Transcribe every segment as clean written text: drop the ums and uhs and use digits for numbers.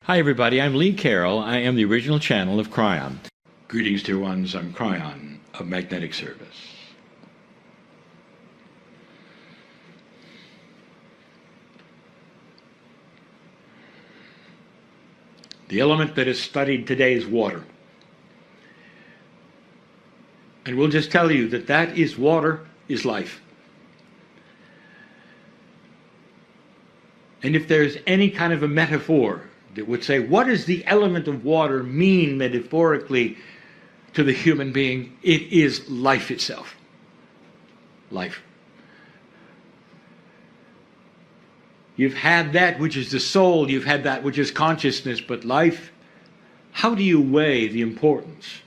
Hi everybody, I'm Lee Carroll. I am the original channel of Kryon. Greetings dear ones, I'm Kryon of Magnetic Service. The element that is studied today is water. And we'll just tell you that that is water is life. And if there's any kind of a metaphor that would say, what does the element of water mean metaphorically to the human being? It is life itself. Life. You've had that which is the soul, you've had that which is consciousness, but life, how do you weigh the importance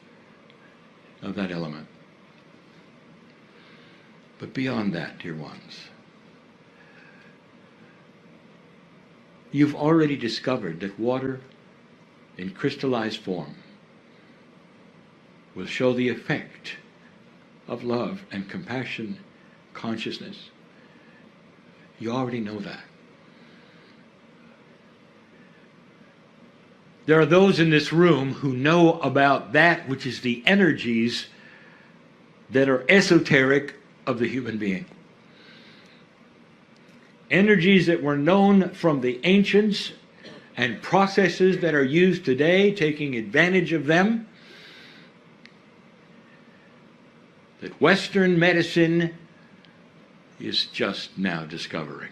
of that element? But beyond that, dear ones, you've already discovered that water in crystallized form will show the effect of love and compassion, consciousness. You already know that. There are those in this room who know about that which is the energies that are esoteric of the human being. Energies that were known from the ancients and processes that are used today, taking advantage of them, that Western medicine is just now discovering.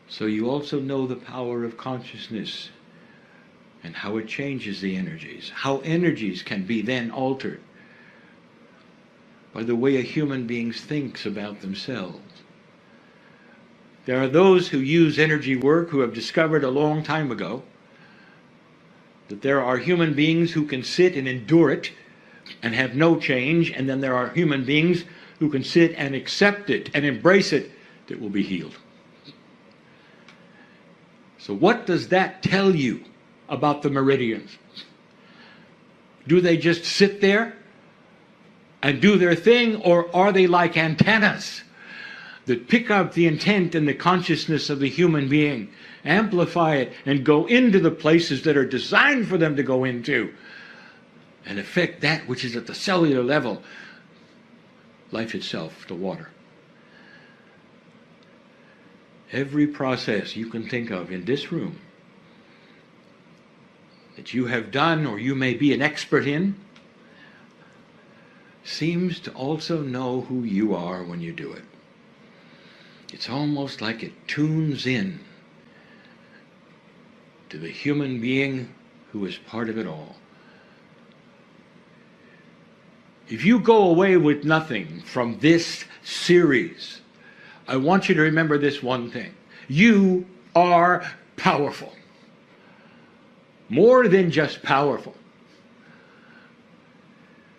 So you also know the power of consciousness and how it changes the energies, how energies can be then altered by the way a human being thinks about themselves. There are those who use energy work who have discovered a long time ago that there are human beings who can sit and endure it and have no change, and then there are human beings who can sit and accept it and embrace it that will be healed. So what does that tell you about the meridians? Do they just sit there and do their thing, or are they like antennas that pick up the intent and the consciousness of the human being, amplify it, and go into the places that are designed for them to go into, and affect that which is at the cellular level, life itself, the water? Every process you can think of in this room that you have done or you may be an expert in seems to also know who you are when you do it. It's almost like it tunes in to the human being who is part of it all. If you go away with nothing from this series, I want you to remember this one thing. You are powerful. More than just powerful.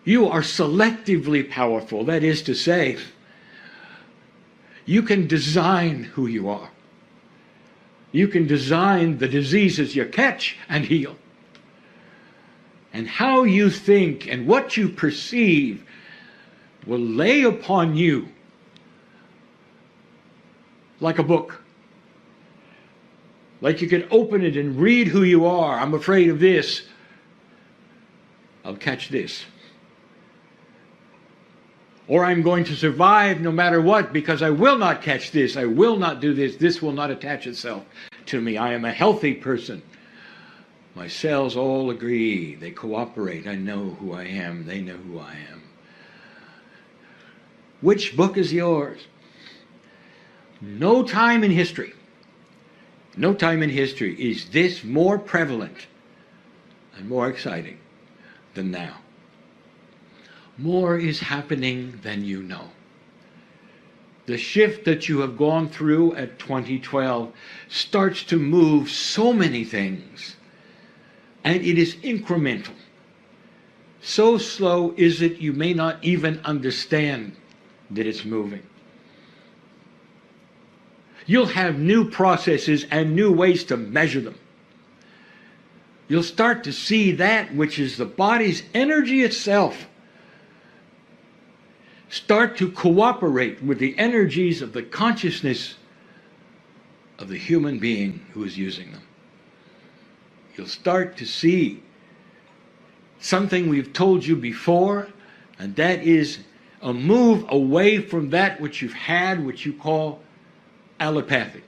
You are selectively powerful. That is to say, you can design who you are. You can design the diseases you catch and heal. And how you think and what you perceive will lay upon you like a book. Like you can open it and read who you are. I'm afraid of this. I'll catch this. Or I'm going to survive no matter what because I will not catch this. I will not do this. This will not attach itself to me. I am a healthy person. My cells all agree. They cooperate. I know who I am. They know who I am. Which book is yours? No time in history is this more prevalent and more exciting than now. More is happening than you know. The shift that you have gone through at 2012 starts to move so many things, and it is incremental. So slow is it you may not even understand that it's moving. You'll have new processes and new ways to measure them. You'll start to see that which is the body's energy itself start to cooperate with the energies of the consciousness of the human being who is using them. You'll start to see something we've told you before, and that is a move away from that which you've had, which you call allopathic.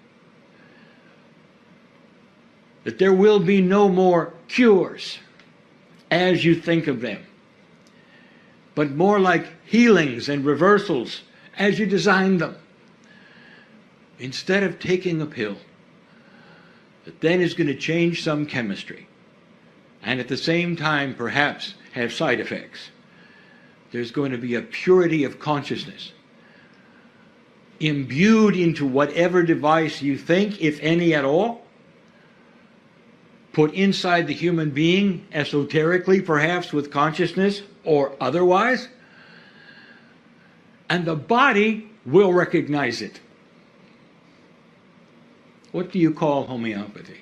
That there will be no more cures as you think of them, but more like healings and reversals as you design them. Instead of taking a pill that then is going to change some chemistry and at the same time perhaps have side effects, there's going to be a purity of consciousness imbued into whatever device you think, if any at all, put inside the human being, esoterically perhaps with consciousness or otherwise, and the body will recognize it. What do you call homeopathy?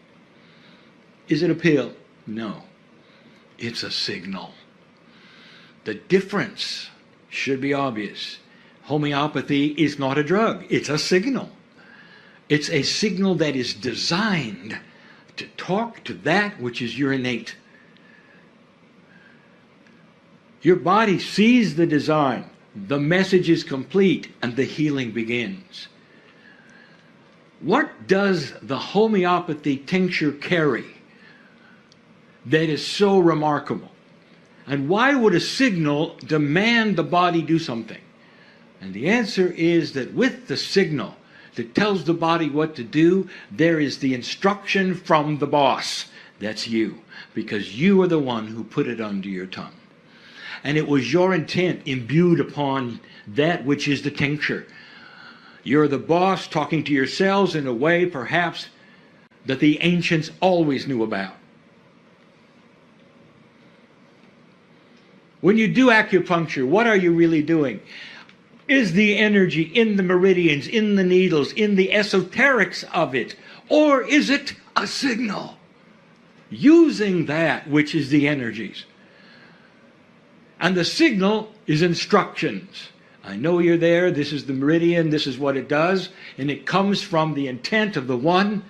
Is it a pill? No. It's a signal. The difference should be obvious. Homeopathy is not a drug. It's a signal. It's a signal that is designed to talk to that which is your innate. Your body sees the design, the message is complete, and the healing begins. What does the homeopathy tincture carry that is so remarkable? And why would a signal demand the body do something? And the answer is that with the signal that tells the body what to do, there is the instruction from the boss. That's you, because you are the one who put it under your tongue. And it was your intent imbued upon that which is the tincture. You're the boss talking to yourselves in a way perhaps that the ancients always knew about. When you do acupuncture, what are you really doing? Is the energy in the meridians, in the needles, in the esoterics of it? Or is it a signal? Using that which is the energies. And the signal is instructions. I know you're there, this is the meridian, this is what it does, and it comes from the intent of the one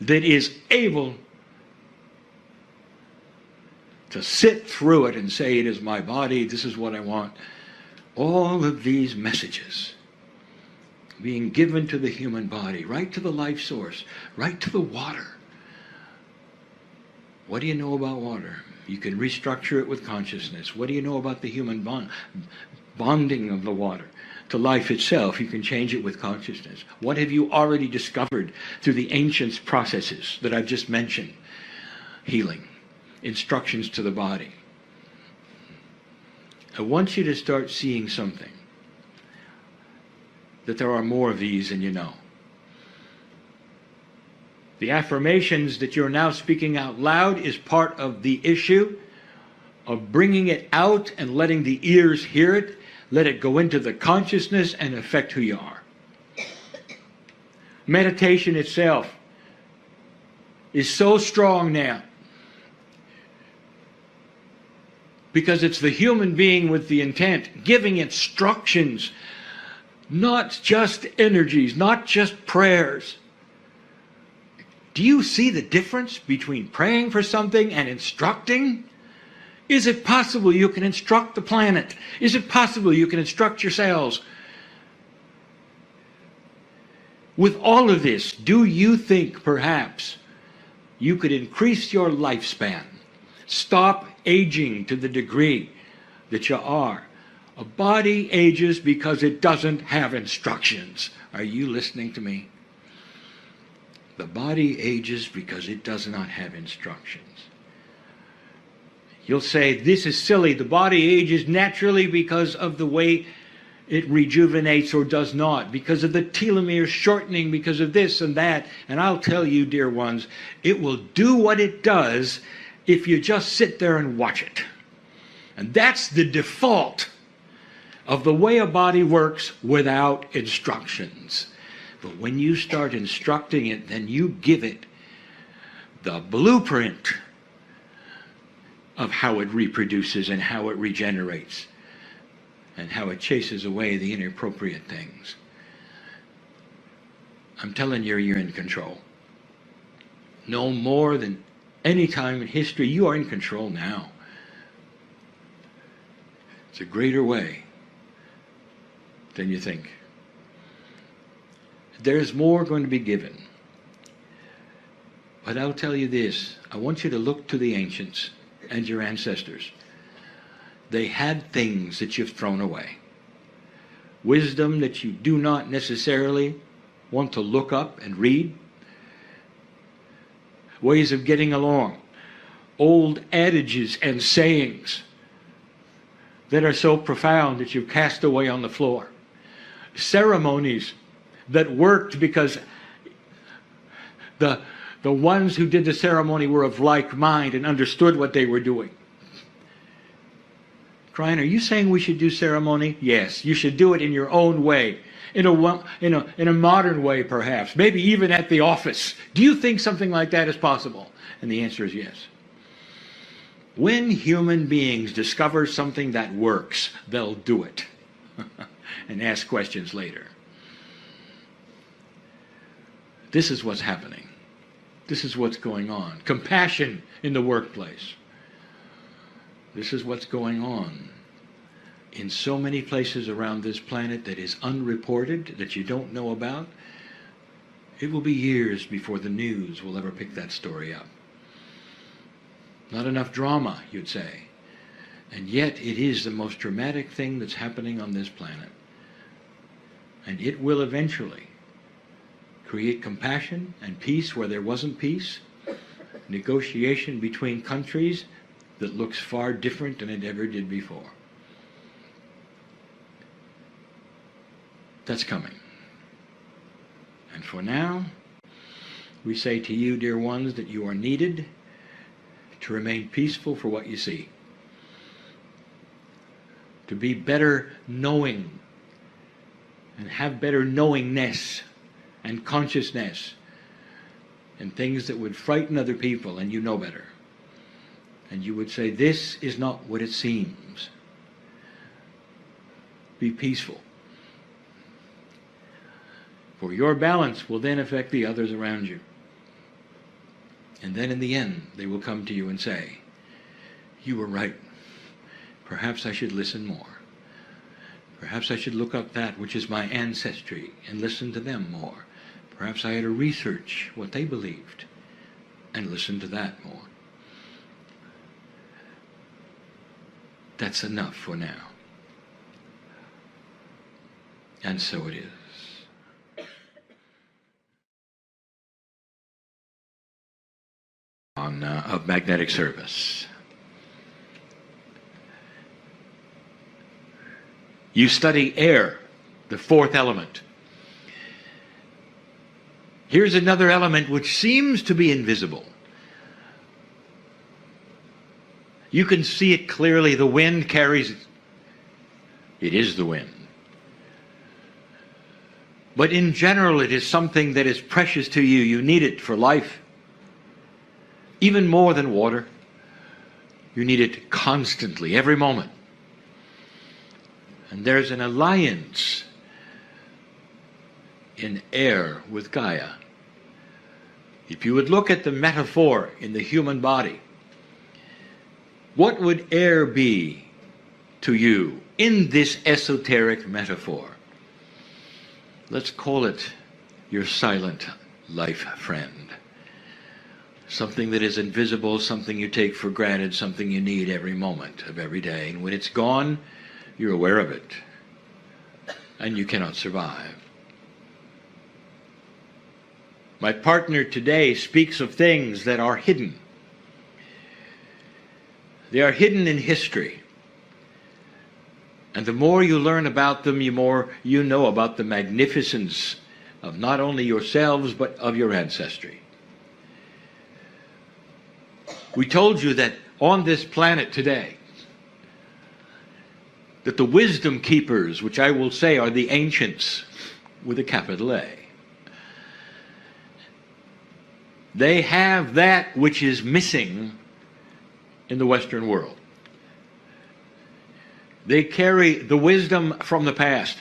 that is able to sit through it and say, it is my body, this is what I want. All of these messages being given to the human body, right to the life source, right to the water. What do you know about water? You can restructure it with consciousness. What do you know about the human bonding of the water to life itself? You can change it with consciousness. What have you already discovered through the ancients' processes that I've just mentioned? Healing. Instructions to the body. I want you to start seeing something. That there are more of these than you know. The affirmations that you're now speaking out loud is part of the issue of bringing it out and letting the ears hear it, let it go into the consciousness and affect who you are. Meditation itself is so strong now because it's the human being with the intent giving instructions, not just energies, not just prayers. Do you see the difference between praying for something and instructing? Is it possible you can instruct the planet? Is it possible you can instruct yourselves? With all of this, do you think perhaps you could increase your lifespan? Stop aging to the degree that you are. A body ages because it doesn't have instructions. Are you listening to me? The body ages because it does not have instructions. You'll say, this is silly. The body ages naturally because of the way it rejuvenates or does not, because of the telomeres shortening, because of this and that. And I'll tell you, dear ones, it will do what it does if you just sit there and watch it. And that's the default of the way a body works without instructions. But when you start instructing it, then you give it the blueprint of how it reproduces and how it regenerates and how it chases away the inappropriate things. I'm telling you, you're in control. No more than any time in history, you are in control now. It's a greater way than you think. There's more going to be given. But I'll tell you this, I want you to look to the ancients and your ancestors. They had things that you've thrown away. Wisdom that you do not necessarily want to look up and read. Ways of getting along. Old adages and sayings that are so profound that you've cast away on the floor. Ceremonies that worked because the ones who did the ceremony were of like mind and understood what they were doing. Kryon, are you saying we should do ceremony? Yes, you should do it in your own way. In a modern way, perhaps. Maybe even at the office. Do you think something like that is possible? And the answer is yes. When human beings discover something that works, they'll do it. And ask questions later. This is what's happening. This is what's going on. Compassion in the workplace. This is what's going on in so many places around this planet that is unreported, that you don't know about. It will be years before the news will ever pick that story up. Not enough drama, you'd say. And yet it is the most dramatic thing that's happening on this planet. And it will eventually create compassion and peace where there wasn't peace, negotiation between countries that looks far different than it ever did before. That's coming. And for now, we say to you, dear ones, that you are needed to remain peaceful for what you see. To be better knowing and have better knowingness and consciousness and things that would frighten other people, and you know better. And you would say, this is not what it seems. Be peaceful. For your balance will then affect the others around you. And then in the end, they will come to you and say, you were right. Perhaps I should listen more. Perhaps I should look up that which is my ancestry and listen to them more. Perhaps I had to research what they believed and listen to that more. That's enough for now. And so it is. Of magnetic service. You study air, the fourth element. Here's another element which seems to be invisible. You can see it clearly. The wind carries it. It is the wind. But in general, it is something that is precious to you. You need it for life. Even more than water. You need it constantly, every moment. And there's an alliance in air with Gaia. If you would look at the metaphor in the human body, what would air be to you in this esoteric metaphor? Let's call it your silent life friend. Something that is invisible, something you take for granted, something you need every moment of every day. And when it's gone, you're aware of it. And you cannot survive. My partner today speaks of things that are hidden. They are hidden in history. And the more you learn about them, the more you know about the magnificence of not only yourselves, but of your ancestry. We told you that on this planet today, that the wisdom keepers, which I will say are the ancients, with a capital A, they have that which is missing in the Western world. They carry the wisdom from the past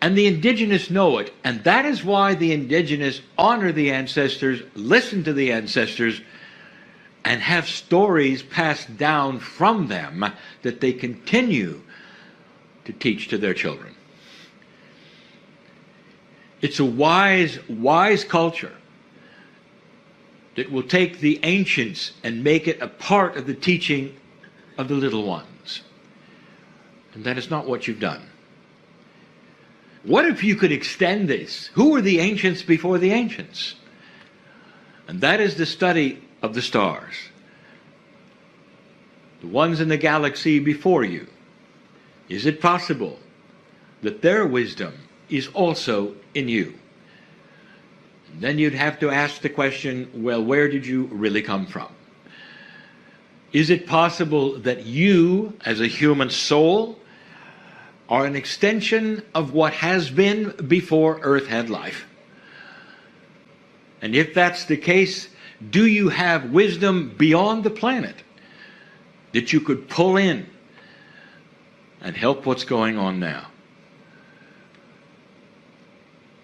And the indigenous know it. And that is why the indigenous honor the ancestors, listen to the ancestors, and have stories passed down from them that they continue to teach to their children. It's a wise culture that will take the ancients and make it a part of the teaching of the little ones. And that is not what you've done. What if you could extend this? Who were the ancients before the ancients? And that is the study of the stars. The ones in the galaxy before you. Is it possible that their wisdom is also in you? And then you'd have to ask the question, well, where did you really come from? Is it possible that you, as a human soul, are an extension of what has been before Earth had life? And if that's the case, do you have wisdom beyond the planet that you could pull in and help what's going on now?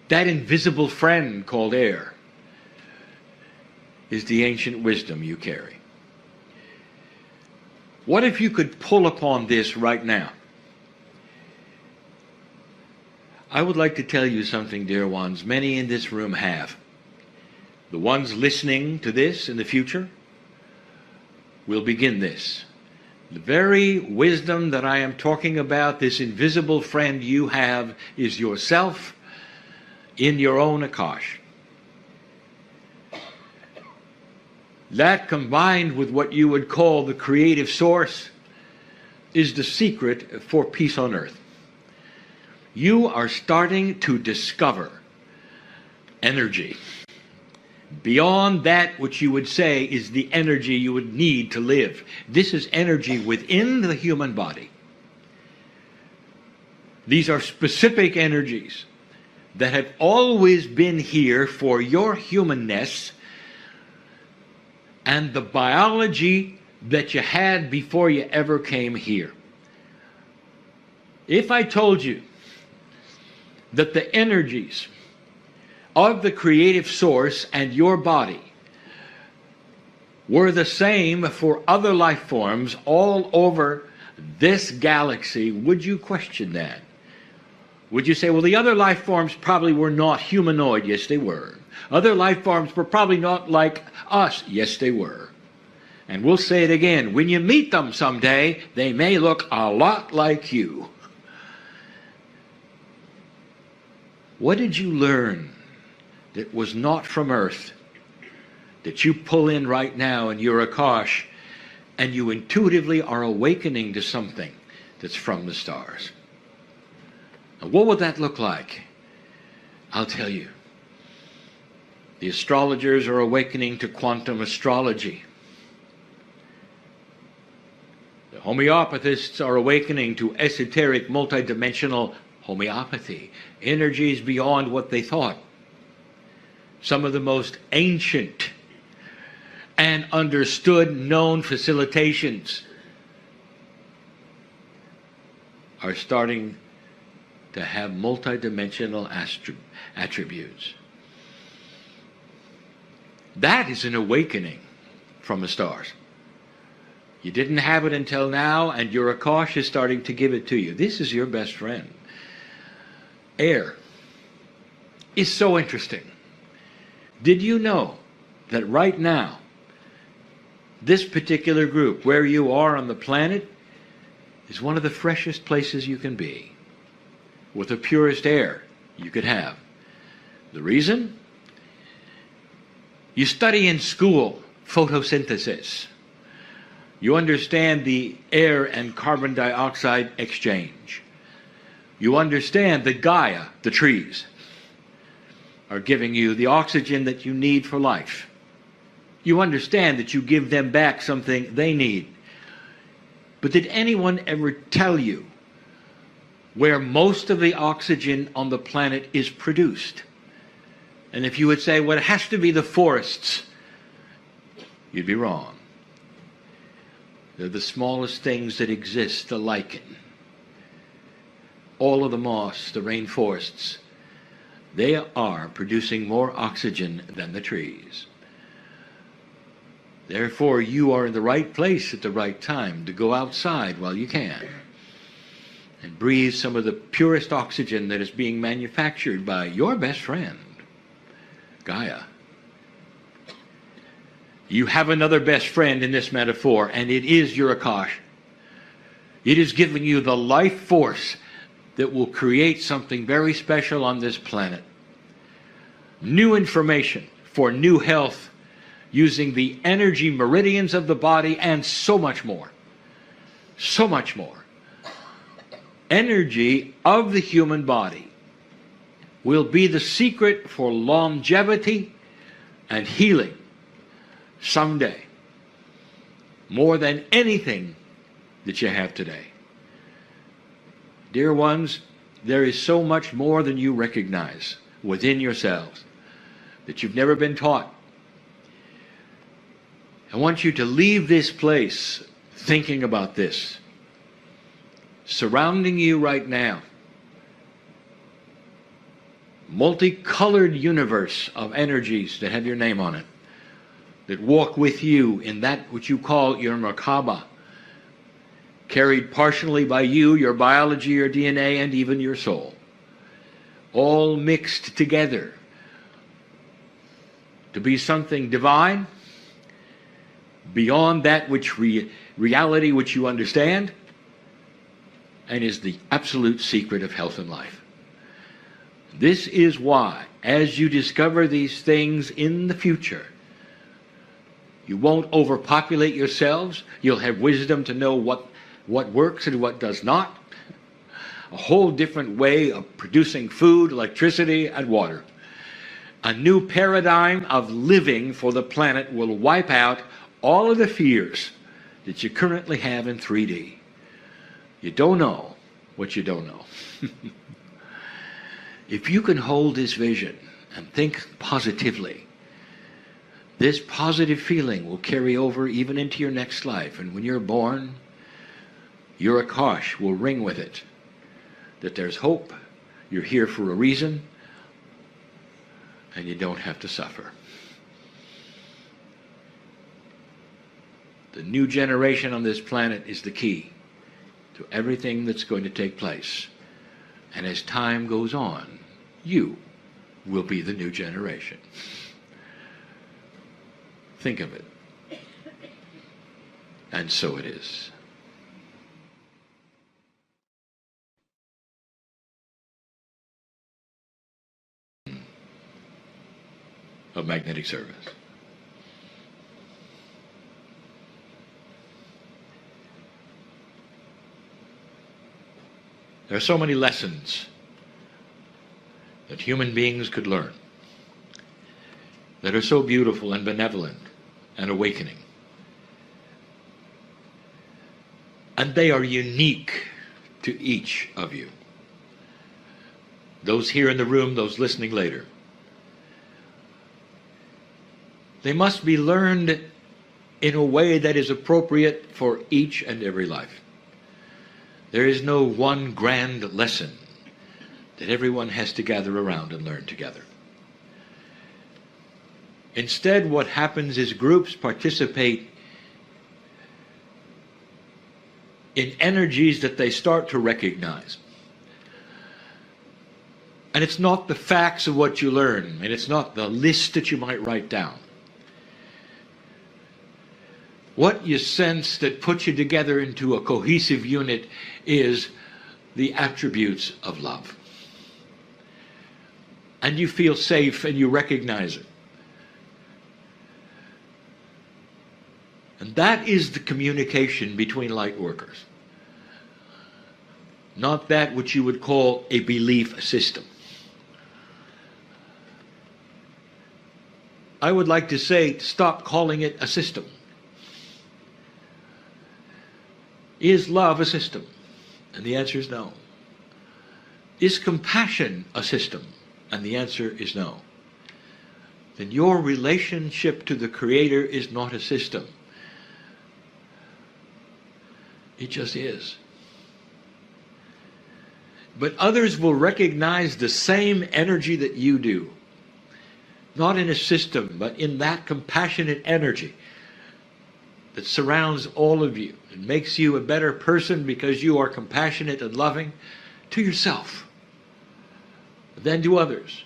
That invisible friend called air is the ancient wisdom you carry. What if you could pull upon this right now? I would like to tell you something, dear ones. Many in this room have. The ones listening to this in the future will begin this. The very wisdom that I am talking about, this invisible friend you have, is yourself in your own Akash. That, combined with what you would call the creative source, is the secret for peace on earth. You are starting to discover energy beyond that which you would say is the energy you would need to live. This is energy within the human body. These are specific energies that have always been here for your humanness and the biology that you had before you ever came here. If I told you that the energies of the creative source and your body were the same for other life forms all over this galaxy, would you question that? Would you say, well, the other life forms probably were not humanoid? Yes, they were. Other life forms were probably not like us? Yes, they were. And we'll say it again. When you meet them someday, they may look a lot like you. What did you learn that was not from Earth, that you pull in right now in your Akash, and you intuitively are awakening to something that's from the stars? Now, what would that look like? I'll tell you. The astrologers are awakening to quantum astrology. The homeopathists are awakening to esoteric multidimensional homeopathy, energies beyond what they thought. Some of the most ancient and understood known facilitations are starting to have multidimensional attributes. That is an awakening from the stars. You didn't have it until now, and your Akash is starting to give it to you. This is your best friend. Air is so interesting. Did you know that right now, this particular group, where you are on the planet, is one of the freshest places you can be, with the purest air you could have? The reason? You study in school photosynthesis. You understand the air and carbon dioxide exchange. You understand that Gaia, the trees, are giving you the oxygen that you need for life. You understand that you give them back something they need. But did anyone ever tell you where most of the oxygen on the planet is produced? And if you would say, well, it has to be the forests, you'd be wrong. They're the smallest things that exist, the lichen. all of the moss, the rainforests, they are producing more oxygen than the trees. Therefore, you are in the right place at the right time to go outside while you can and breathe some of the purest oxygen that is being manufactured by your best friend, Gaia. You have another best friend in this metaphor, and it is your Akash. It is giving you the life force that will create something very special on this planet. New information for new health using the energy meridians of the body and so much more. So much more. Energy of the human body will be the secret for longevity and healing someday, more than anything that you have today. Dear ones, there is so much more than you recognize within yourselves that you've never been taught. I want you to leave this place thinking about this. Surrounding you right now, multicolored universe of energies that have your name on it, that walk with you in that which you call your Merkaba, carried partially by you, your biology, your DNA, and even your soul, all mixed together to be something divine, beyond that which reality which you understand, and is the absolute secret of health and life. This is why, as you discover these things in the future, you won't overpopulate yourselves. You'll have wisdom to know what works and what does not. A whole different way of producing food, electricity, and water. A new paradigm of living for the planet will wipe out all of the fears that you currently have in 3D. You don't know what you don't know. If you can hold this vision and think positively, this positive feeling will carry over even into your next life. And when you're born, your Akash will ring with it, that there's hope, you're here for a reason, and you don't have to suffer. The new generation on this planet is the key to everything that's going to take place. And as time goes on, you will be the new generation. Think of it. And so it is. Of magnetic service. There are so many lessons that human beings could learn that are so beautiful and benevolent and awakening. And they are unique to each of you. Those here in the room, those listening later. They must be learned in a way that is appropriate for each and every life. There is no one grand lesson that everyone has to gather around and learn together. Instead, what happens is groups participate in energies that they start to recognize. And it's not the facts of what you learn, and it's not the list that you might write down. What you sense that puts you together into a cohesive unit is the attributes of love. And you feel safe and you recognize it. And that is the communication between light workers. Not that which you would call a belief system. I would like to say, stop calling it a system. Is love a system? And the answer is no. Is compassion a system? And the answer is no. Then your relationship to the Creator is not a system. It just is. But others will recognize the same energy that you do. Not in a system, but in that compassionate energy that surrounds all of you. It makes you a better person because you are compassionate and loving to yourself, but then to others.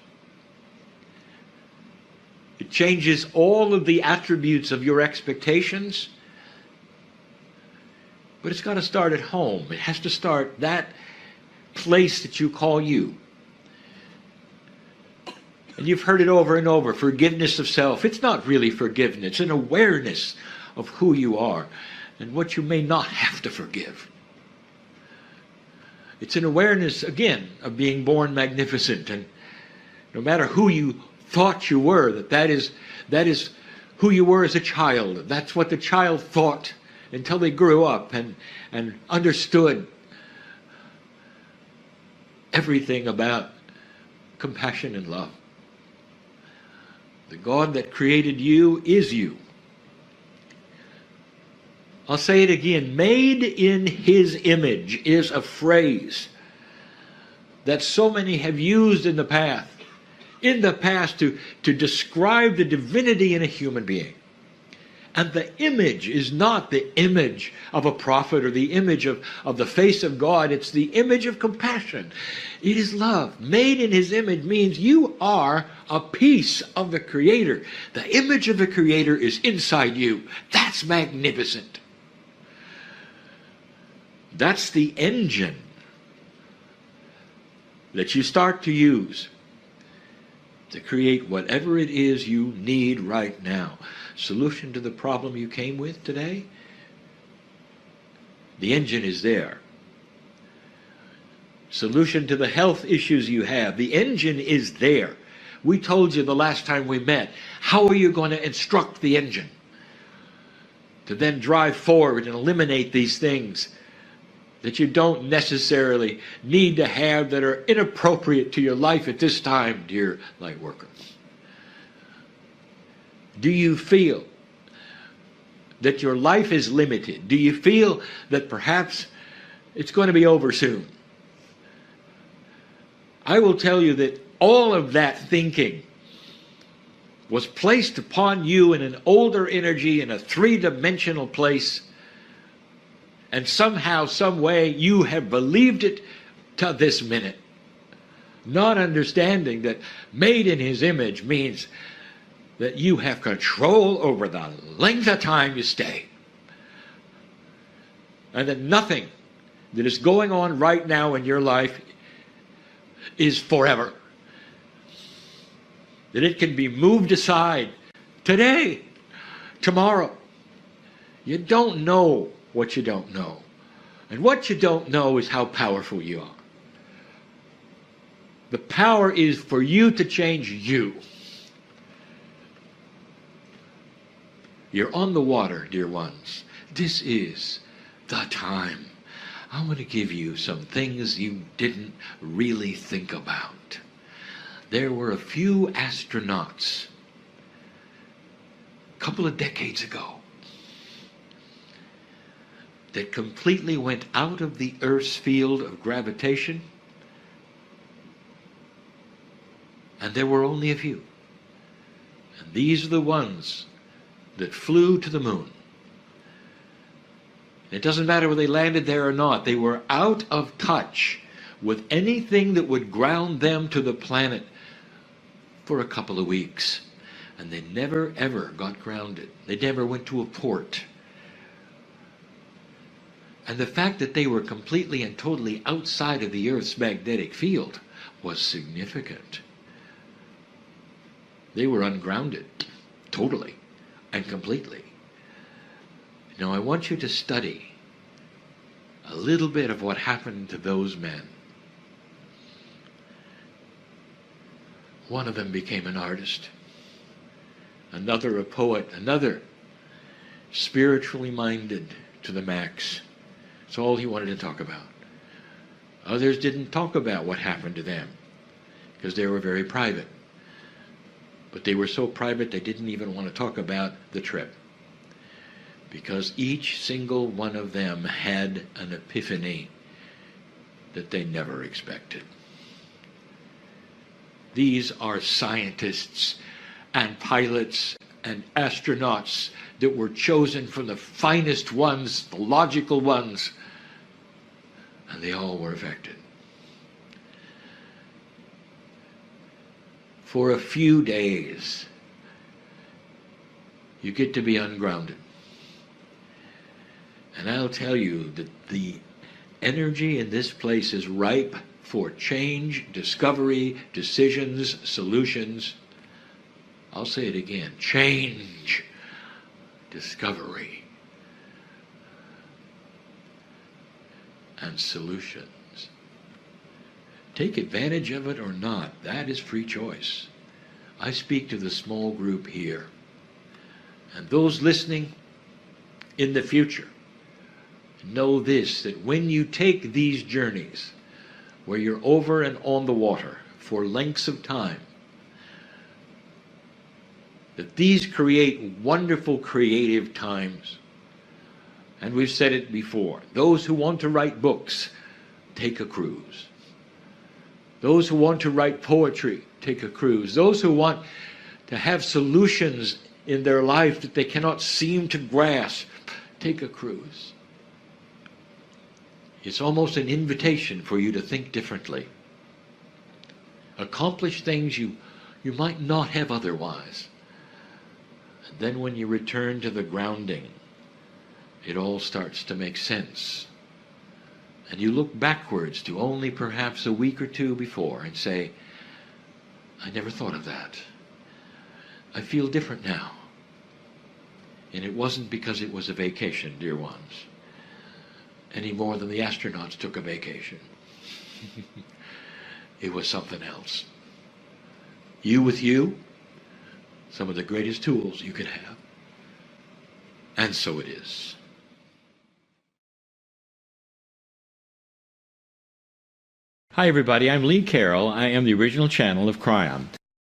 It changes all of the attributes of your expectations, but it's got to start at home. It has to start that place that you call you. And you've heard it over and over, forgiveness of self. It's not really forgiveness. It's an awareness of who you are and what you may not have to forgive. It's an awareness, again, of being born magnificent. And no matter who you thought you were, that is who you were as a child. That's what the child thought until they grew up and understood everything about compassion and love. The God that created you is you. I'll say it again. Made in His image is a phrase that so many have used in the past to describe the divinity in a human being. And the image is not the image of a prophet or the image of the face of God. It's the image of compassion. It is love. Made in His image means you are a piece of the Creator. The image of the Creator is inside you. That's magnificent. That's the engine that you start to use to create whatever it is you need right now. Solution to the problem you came with today? The engine is there. Solution to the health issues you have? The engine is there. We told you the last time we met. How are you going to instruct the engine to then drive forward and eliminate these things that you don't necessarily need to have, that are inappropriate to your life at this time, dear light worker? Do you feel that your life is limited? Do you feel that perhaps it's going to be over soon? I will tell you that all of that thinking was placed upon you in an older energy, in a three-dimensional place, and somehow, some way, you have believed it to this minute, not understanding that made in His image means that you have control over the length of time you stay. And that nothing that is going on right now in your life is forever. That it can be moved aside today, tomorrow. You don't know what you don't know. And what you don't know is how powerful you are. The power is for you to change you. You're on the water, dear ones. This is the time. I want to give you some things you didn't really think about. There were a few astronauts a couple of decades ago that completely went out of the Earth's field of gravitation, and there were only a few. And these are the ones that flew to the moon. It doesn't matter whether they landed there or not. They were out of touch with anything that would ground them to the planet for a couple of weeks. And they never, ever got grounded. They never went to a port. And the fact that they were completely and totally outside of the Earth's magnetic field was significant. They were ungrounded, totally and completely. Now I want you to study a little bit of what happened to those men. One of them became an artist, another a poet, another spiritually minded to the max. That's all he wanted to talk about. Others didn't talk about what happened to them because they were very private. But they were so private they didn't even want to talk about the trip, because each single one of them had an epiphany that they never expected. These are scientists and pilots and astronauts that were chosen from the finest ones, the logical ones, and they all were affected. For a few days, you get to be ungrounded. And I'll tell you that the energy in this place is ripe for change, discovery, decisions, solutions. I'll say it again. Change, discovery, and solutions. Take advantage of it or not, that is free choice. I speak to the small group here. And those listening in the future, know this, that when you take these journeys, where you're over and on the water for lengths of time, that these create wonderful creative times. And we've said it before, those who want to write books, take a cruise. Those who want to write poetry, take a cruise. Those who want to have solutions in their life that they cannot seem to grasp, take a cruise. It's almost an invitation for you to think differently. Accomplish things you might not have otherwise. And then when you return to the grounding, it all starts to make sense. And you look backwards to only perhaps a week or two before and say, I never thought of that. I feel different now. And it wasn't because it was a vacation, dear ones, any more than the astronauts took a vacation. It was something else. You with you, some of the greatest tools you could have. And so it is. Hi everybody, I'm Lee Carroll. I am the original channel of Kryon.